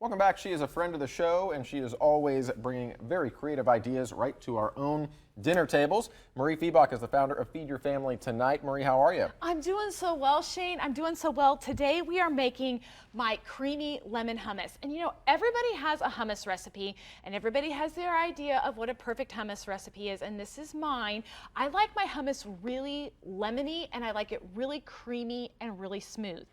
Welcome back. She is a friend of the show, and she is always bringing very creative ideas right to our own dinner tables. Mariefiebach is the founder of Feed Your Family Tonight. Marie, how are you? I'm doing so well, Shane. I'm doing so well. Today we are making my creamy lemon hummus. And you know, everybody has a hummus recipe, and everybody has their idea of what a perfect hummus recipe is, and this is mine. I like my hummus really lemony, and I like it really creamy and really smooth.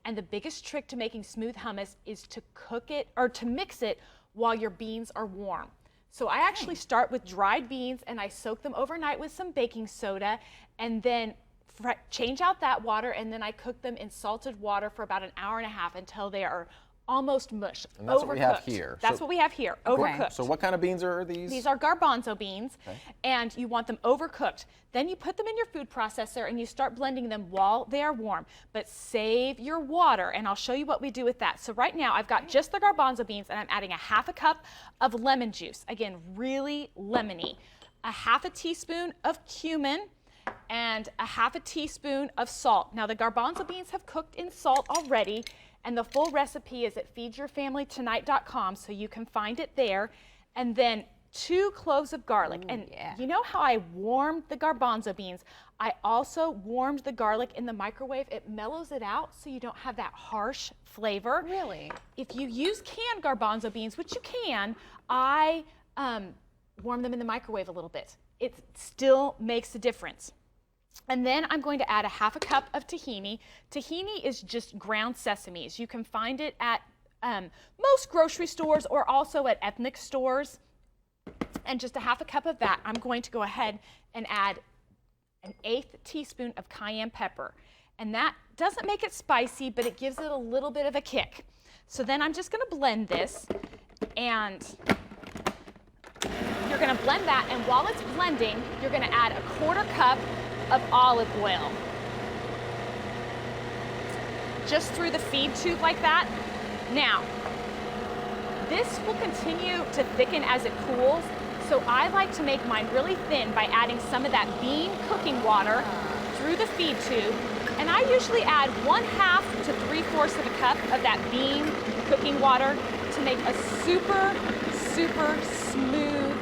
And the biggest trick to making smooth hummus is to cook it or to mix it while your beans are warm. So I actually start with dried beans and I soak them overnight with some baking soda and then change out that water, and then I cook them in salted water for about an hour and a half until they are almost mush. And that's overcooked. what we have here. That's what we have here, overcooked. So what kind of beans are these? These are garbanzo beans, and you want them overcooked. Then you put them in your food processor and you start blending them while they are warm, but save your water, and I'll show you what we do with that. So right now I've got just the garbanzo beans, and I'm adding a half a cup of lemon juice. Again, really lemony. A half a teaspoon of cumin, and a half a teaspoon of salt. Now the garbanzo beans have cooked in salt already, and the full recipe is at feedyourfamilytonight.com, so you can find it there. And then 2 cloves of garlic. And you know how I warmed the garbanzo beans? I also warmed the garlic in the microwave. It mellows it out so you don't have that harsh flavor. Really? If you use canned garbanzo beans, which you can, I warm them in the microwave a little bit. It still makes a difference. And then I'm going to add a half a cup of tahini. Tahini is just ground sesame. You can find it at most grocery stores or also at ethnic stores. And just a half a cup of that. I'm going to go ahead and add an 1/8 teaspoon of cayenne pepper. And that doesn't make it spicy, but it gives it a little bit of a kick. So then I'm just going to blend this, and you're going to blend that, and while it's blending, you're going to add a 1/4 cup of olive oil. Just through the feed tube like that. Now, this will continue to thicken as it cools, so I like to make mine really thin by adding some of that bean cooking water through the feed tube, and I usually add 1/2 to 3/4 of a cup of that bean cooking water to make a super, super smooth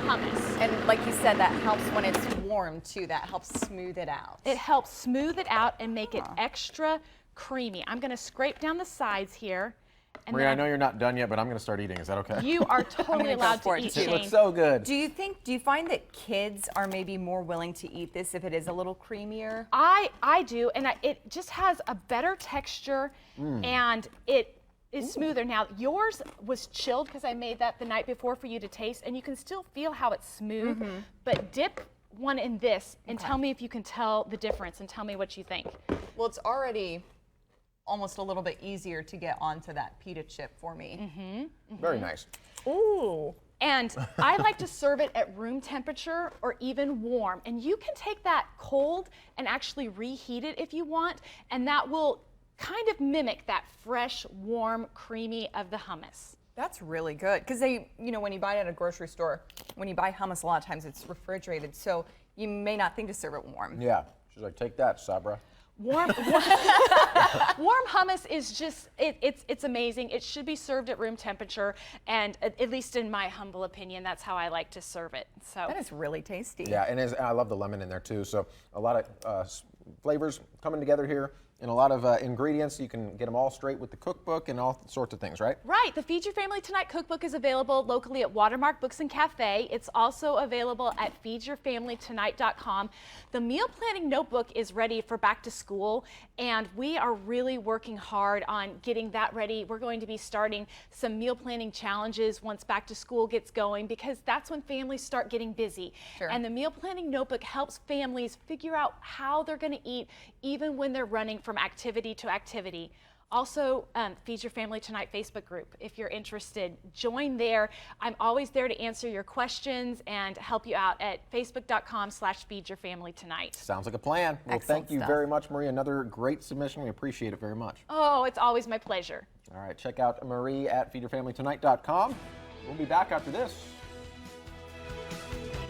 hummus. And like you said, that helps when it's warm too. That helps smooth it out. It helps smooth it out and make it extra creamy. I'm going to scrape down the sides here. And Maria, I know you're not done yet, but I'm going to start eating. Is that okay? You are totally allowed to eat, It Shane. looks so good. Do you find that kids are maybe more willing to eat this if it is a little creamier? I do, and it just has a better texture, and it is smoother. Now, yours was chilled because I made that the night before for you to taste, and you can still feel how it's smooth, but dip one in this and tell me if you can tell the difference, and tell me what you think. Well, it's already almost a little bit easier to get onto that pita chip for me. Very nice. Ooh. And I like to serve it at room temperature or even warm. And you can take that cold and actually reheat it if you want, and that will kind of mimic that fresh, warm, creamy of the hummus. That's really good, because they, you know, when you buy it at a grocery store, when you buy hummus, a lot of times it's refrigerated, so you may not think to serve it warm. Yeah. She's like, take that, Sabra. Warm hummus is just, it's amazing. It should be served at room temperature, and at least in my humble opinion, that's how I like to serve it. So That is really tasty. Yeah, and I love the lemon in there too. So a lot of flavors coming together here, and a lot of ingredients. You can get them all straight with the cookbook and all sorts of things, right? Right. The Feed Your Family Tonight cookbook is available locally at Watermark Books and Cafe. It's also available at feedyourfamilytonight.com. The meal planning notebook is ready for back to school, and we are really working hard on getting that ready. We're going to be starting some meal planning challenges once back to school gets going, because that's when families start getting busy. Sure. And the meal planning notebook helps families figure out how they're going to eat even when they're running from activity to activity. Also, Feed Your Family Tonight Facebook group. If you're interested, join there. I'm always there to answer your questions and help you out at facebook.com/feedyourfamilytonight. Sounds like a plan. Well, Excellent thank you stuff. very much, Marie. Another great submission. We appreciate it very much. Oh, it's always my pleasure. All right, check out Marie at feedyourfamilytonight.com. We'll be back after this.